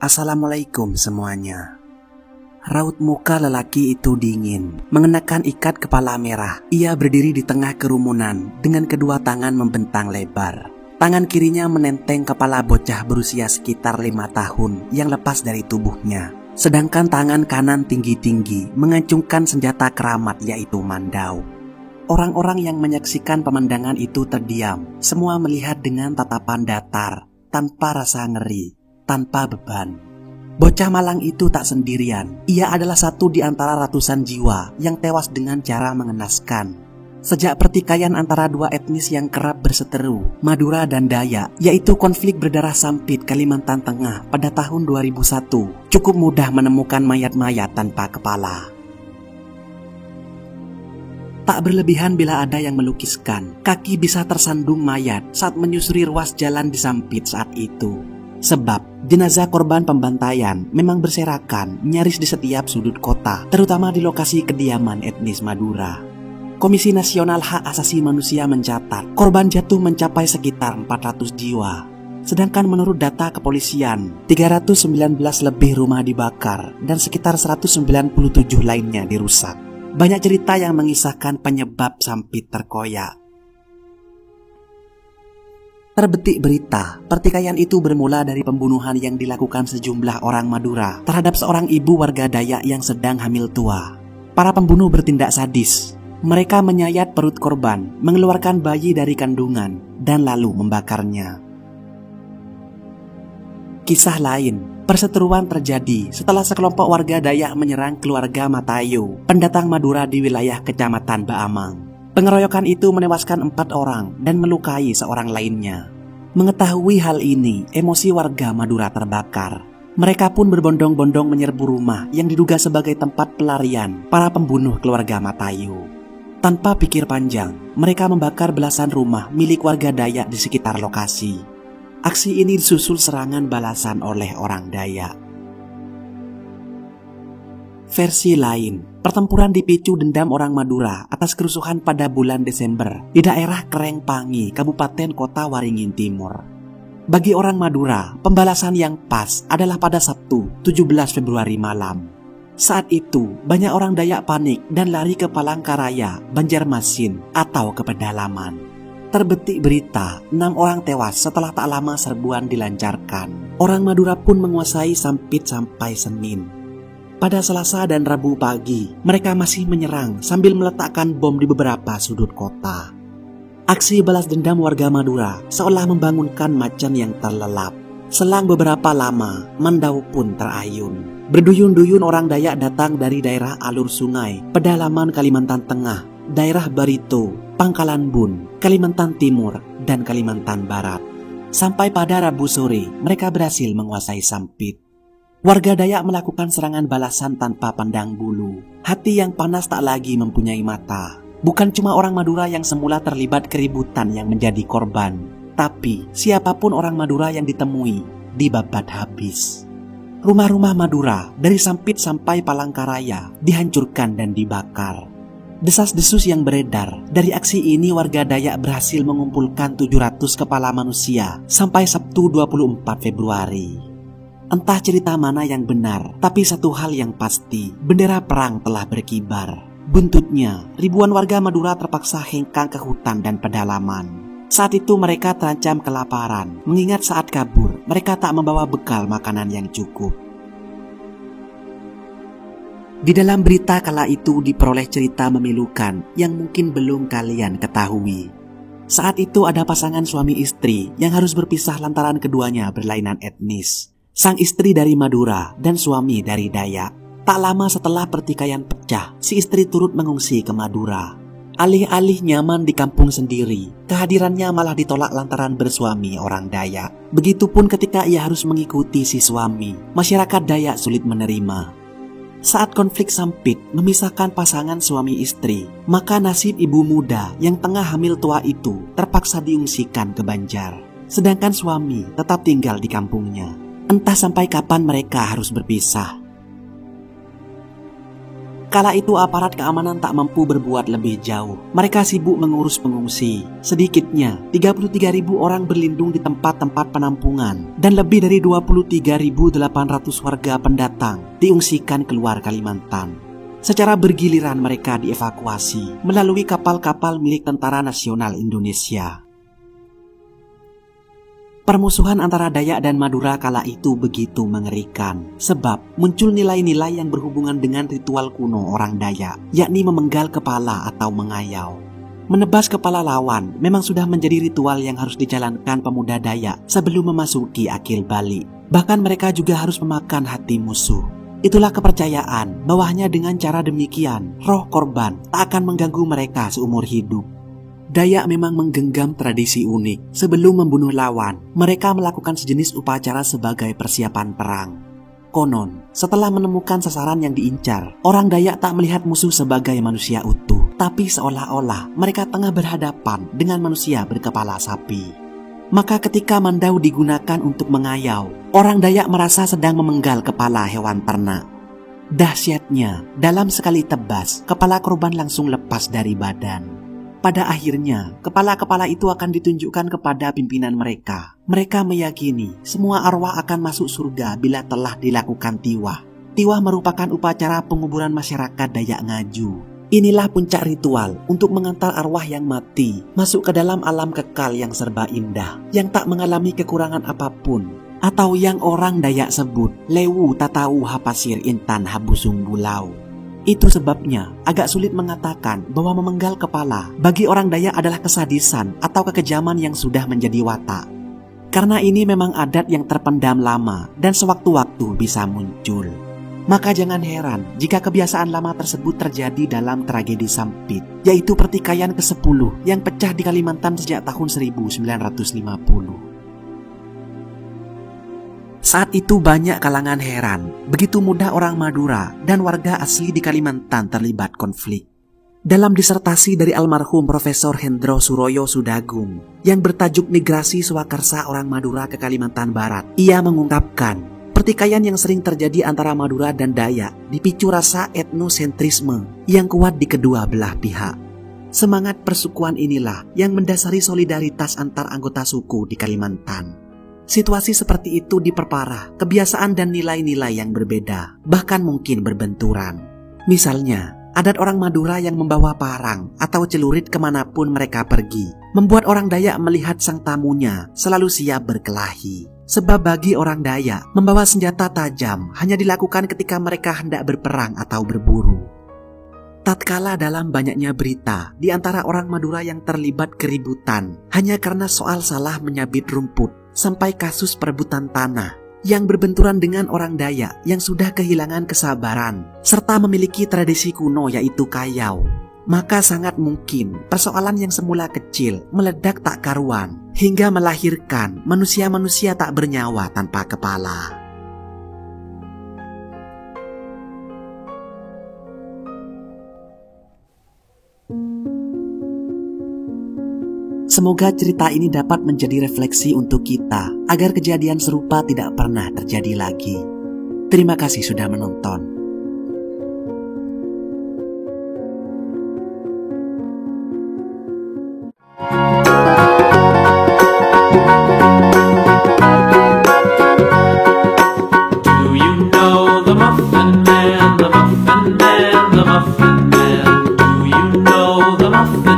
Assalamualaikum semuanya. Raut muka lelaki itu dingin, mengenakan ikat kepala merah. Ia berdiri di tengah kerumunan dengan kedua tangan membentang lebar. Tangan kirinya menenteng kepala bocah berusia sekitar 5 tahun yang lepas dari tubuhnya. Sedangkan tangan kanan tinggi-tinggi mengacungkan senjata keramat yaitu mandau. Orang-orang yang menyaksikan pemandangan itu terdiam. Semua melihat dengan tatapan datar, tanpa rasa ngeri, tanpa beban. Bocah malang itu tak sendirian. Ia adalah satu di antara ratusan jiwa yang tewas dengan cara mengenaskan. Sejak pertikaian antara dua etnis yang kerap berseteru, Madura dan Dayak, yaitu konflik berdarah Sampit Kalimantan Tengah pada tahun 2001, cukup mudah menemukan mayat-mayat tanpa kepala. Tak berlebihan bila ada yang melukiskan, kaki bisa tersandung mayat saat menyusuri ruas jalan di Sampit saat itu. Sebab jenazah korban pembantaian memang berserakan nyaris di setiap sudut kota, terutama di lokasi kediaman etnis Madura. Komisi Nasional Hak Asasi Manusia mencatat korban jatuh mencapai sekitar 400 jiwa. Sedangkan menurut data kepolisian, 319 lebih rumah dibakar dan sekitar 197 lainnya dirusak. Banyak cerita yang mengisahkan penyebab Sampit terkoyak. Terbetik berita, pertikaian itu bermula dari pembunuhan yang dilakukan sejumlah orang Madura terhadap seorang ibu warga Dayak yang sedang hamil tua. Para pembunuh bertindak sadis. Mereka menyayat perut korban, mengeluarkan bayi dari kandungan, dan lalu membakarnya. Kisah lain, perseteruan terjadi setelah sekelompok warga Dayak menyerang keluarga Matayo, pendatang Madura di wilayah Kecamatan Baamang. Pengeroyokan itu menewaskan 4 orang dan melukai seorang lainnya. Mengetahui hal ini, emosi warga Madura terbakar. Mereka pun berbondong-bondong menyerbu rumah yang diduga sebagai tempat pelarian para pembunuh keluarga Matayo. Tanpa pikir panjang, mereka membakar belasan rumah milik warga Dayak di sekitar lokasi. Aksi ini disusul serangan balasan oleh orang Dayak. Versi lain, pertempuran dipicu dendam orang Madura atas kerusuhan pada bulan Desember di daerah Kerengpangi, Kabupaten Kota Waringin Timur. Bagi orang Madura, pembalasan yang pas adalah pada Sabtu, 17 Februari malam. Saat itu, banyak orang Dayak panik dan lari ke Palangkaraya, Banjarmasin, atau ke pedalaman. Terbetik berita, 6 orang tewas setelah tak lama serbuan dilancarkan. Orang Madura pun menguasai Sampit sampai Senin. Pada Selasa dan Rabu pagi, mereka masih menyerang sambil meletakkan bom di beberapa sudut kota. Aksi balas dendam warga Madura seolah membangunkan macan yang terlelap. Selang beberapa lama, mandau pun terayun. Berduyun-duyun orang Dayak datang dari daerah alur sungai, pedalaman Kalimantan Tengah, daerah Barito, Pangkalan Bun, Kalimantan Timur, dan Kalimantan Barat. Sampai pada Rabu sore, mereka berhasil menguasai Sampit. Warga Dayak melakukan serangan balasan tanpa pandang bulu. Hati yang panas tak lagi mempunyai mata. Bukan cuma orang Madura yang semula terlibat keributan yang menjadi korban, tapi siapapun orang Madura yang ditemui dibabat habis. Rumah-rumah Madura dari Sampit sampai Palangkaraya dihancurkan dan dibakar. Desas-desus yang beredar dari aksi ini, warga Dayak berhasil mengumpulkan 700 kepala manusia sampai Sabtu 24 Februari. Entah cerita mana yang benar, tapi satu hal yang pasti, bendera perang telah berkibar. Buntutnya, ribuan warga Madura terpaksa hengkang ke hutan dan pedalaman. Saat itu mereka terancam kelaparan, mengingat saat kabur, mereka tak membawa bekal makanan yang cukup. Di dalam berita kala itu diperoleh cerita memilukan yang mungkin belum kalian ketahui. Saat itu ada pasangan suami istri yang harus berpisah lantaran keduanya berlainan etnis. Sang istri dari Madura dan suami dari Dayak. Tak lama setelah pertikaian pecah, si istri turut mengungsi ke Madura. Alih-alih nyaman di kampung sendiri, kehadirannya malah ditolak lantaran bersuami orang Dayak. Begitupun ketika ia harus mengikuti si suami, masyarakat Dayak sulit menerima. Saat konflik Sampit memisahkan pasangan suami istri, maka nasib ibu muda yang tengah hamil tua itu terpaksa diungsikan ke Banjar. Sedangkan suami tetap tinggal di kampungnya. Entah sampai kapan mereka harus berpisah. Kala itu aparat keamanan tak mampu berbuat lebih jauh. Mereka sibuk mengurus pengungsi. Sedikitnya 33.000 orang berlindung di tempat-tempat penampungan dan lebih dari 23.800 warga pendatang diungsikan keluar Kalimantan. Secara bergiliran mereka dievakuasi melalui kapal-kapal milik Tentara Nasional Indonesia. Permusuhan antara Dayak dan Madura kala itu begitu mengerikan, sebab muncul nilai-nilai yang berhubungan dengan ritual kuno orang Dayak, yakni memenggal kepala atau mengayau. Menebas kepala lawan memang sudah menjadi ritual yang harus dijalankan pemuda Dayak sebelum memasuki akil balik. Bahkan mereka juga harus memakan hati musuh. Itulah kepercayaan bahwanya dengan cara demikian, roh korban tak akan mengganggu mereka seumur hidup. Dayak memang menggenggam tradisi unik. Sebelum membunuh lawan, mereka melakukan sejenis upacara sebagai persiapan perang. Konon, setelah menemukan sasaran yang diincar, orang Dayak tak melihat musuh sebagai manusia utuh, tapi seolah-olah mereka tengah berhadapan dengan manusia berkepala sapi. Maka ketika mandau digunakan untuk mengayau, orang Dayak merasa sedang memenggal kepala hewan ternak. Dahsyatnya, dalam sekali tebas, kepala korban langsung lepas dari badan. Pada akhirnya, kepala-kepala itu akan ditunjukkan kepada pimpinan mereka. Mereka meyakini semua arwah akan masuk surga bila telah dilakukan tiwah. Tiwah merupakan upacara penguburan masyarakat Dayak Ngaju. Inilah puncak ritual untuk mengantar arwah yang mati masuk ke dalam alam kekal yang serba indah, yang tak mengalami kekurangan apapun, atau yang orang Dayak sebut Lewu Tatau Hapasir Intan Habusung Bulau. Itu sebabnya agak sulit mengatakan bahwa memenggal kepala bagi orang Dayak adalah kesadisan atau kekejaman yang sudah menjadi watak. Karena ini memang adat yang terpendam lama dan sewaktu-waktu bisa muncul. Maka jangan heran jika kebiasaan lama tersebut terjadi dalam tragedi Sampit, yaitu pertikaian ke-10 yang pecah di Kalimantan sejak tahun 1950. Saat itu banyak kalangan heran, begitu mudah orang Madura dan warga asli di Kalimantan terlibat konflik. Dalam disertasi dari almarhum Profesor Hendro Suroyo Sudagung yang bertajuk Migrasi Swakarsa Orang Madura ke Kalimantan Barat, ia mengungkapkan pertikaian yang sering terjadi antara Madura dan Dayak dipicu rasa etnosentrisme yang kuat di kedua belah pihak. Semangat persukuan inilah yang mendasari solidaritas antar anggota suku di Kalimantan. Situasi seperti itu diperparah kebiasaan dan nilai-nilai yang berbeda, bahkan mungkin berbenturan. Misalnya, adat orang Madura yang membawa parang atau celurit kemanapun mereka pergi, membuat orang Dayak melihat sang tamunya selalu siap berkelahi. Sebab bagi orang Dayak, membawa senjata tajam hanya dilakukan ketika mereka hendak berperang atau berburu. Tatkala dalam banyaknya berita di antara orang Madura yang terlibat keributan hanya karena soal salah menyabit rumput, sampai kasus perebutan tanah yang berbenturan dengan orang Dayak yang sudah kehilangan kesabaran serta memiliki tradisi kuno yaitu kayau, maka sangat mungkin persoalan yang semula kecil meledak tak karuan hingga melahirkan manusia-manusia tak bernyawa tanpa kepala. Semoga cerita ini dapat menjadi refleksi untuk kita agar kejadian serupa tidak pernah terjadi lagi. Terima kasih sudah menonton. Do you know the Muffin Man, the Muffin Man, the Muffin Man? Do you know the Muffin